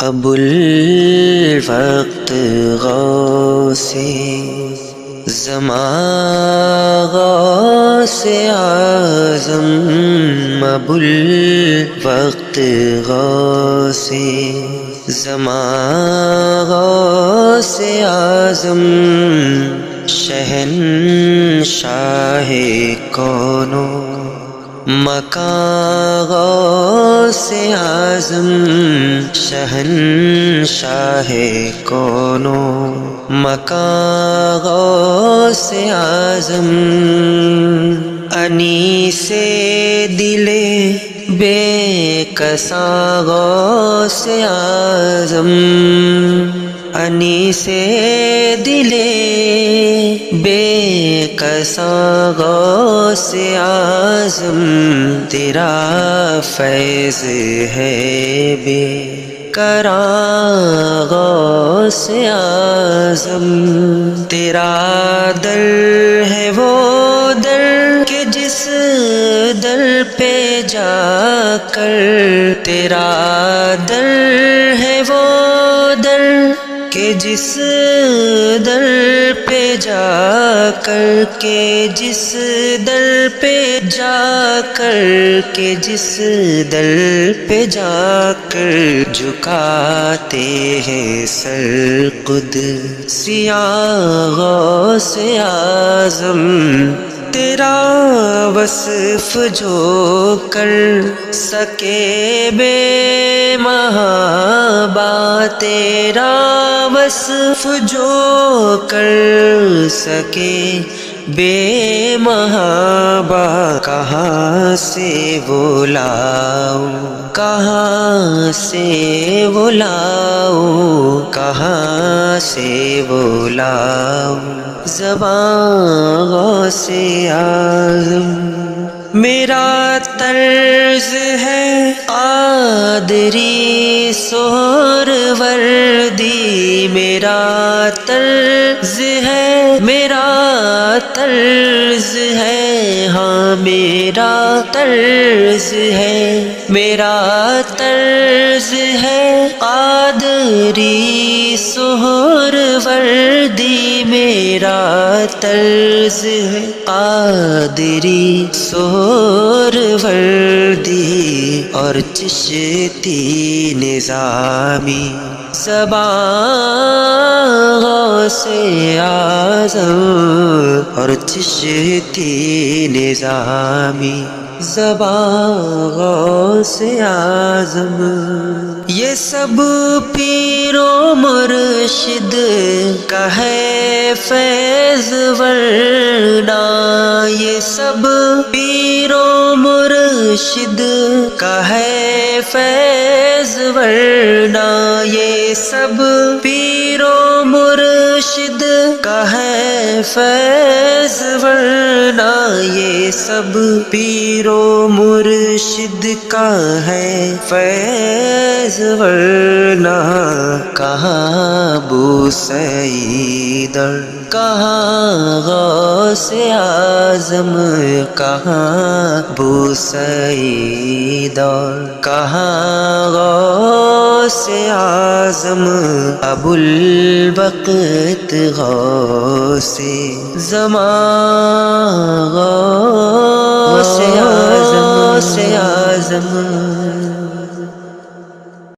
ابو الوقت غوث زمان غوث اعظم، ابو الوقت غوث زمان غوث اعظم، شہنشاہ کون و مکان غوث اعظم، شہنشاہ کون و مکان غوث اعظم، انیس دل بے کساں غوث اعظم، انیس دل بے کساں غوث اعظم، تیرا فیض ہے بے کراں غوث اعظم، تیرا در ہے وہ در کہ جس در پہ جا کر، تیرا در ہے وہ در کہ جس در پہ جا کر، کہ جس در پہ جا کر، کہ جس در پہ جا کر جھکاتے ہیں سر قدسیاں غوث اعظم، تیرا وصف جو کر سکے بے محابہ، تیرا وصف جو کر سکے بے محابہ، کہاں سے وہ لاؤ، کہاں سے وہ لاؤ، کہاں سے وہ لاؤ زبان غوث اعظم، میرا طرز ہے قادری سہروردی، میرا طرز ہے، میرا طرز ہے، ہاں میرا طرز ہے، میرا طرز ہے قادری سہروردی، میرا طرز ہے قادری سہروردی، اور چشتی نظامی زبان غوث اعظم، اور چشتی نظامی زبان غوث اعظم، یہ سب پیر و مرشد کا ہے فیض ورنہ، یہ سب پیر و مرشد کا ہے فیض ورنہ، یہ سب پیر و مرشد کا ہے فیض ورنہ، یہ سب پیر و مرشد کا ہے فیض ورنہ، کہاں ابو سعید، کہاں غوث اعظم، کہاں ابو سعید، کہاں غوث اعظم، ابو الوقت غوث زمان غوث اعظم، غوث اعظم۔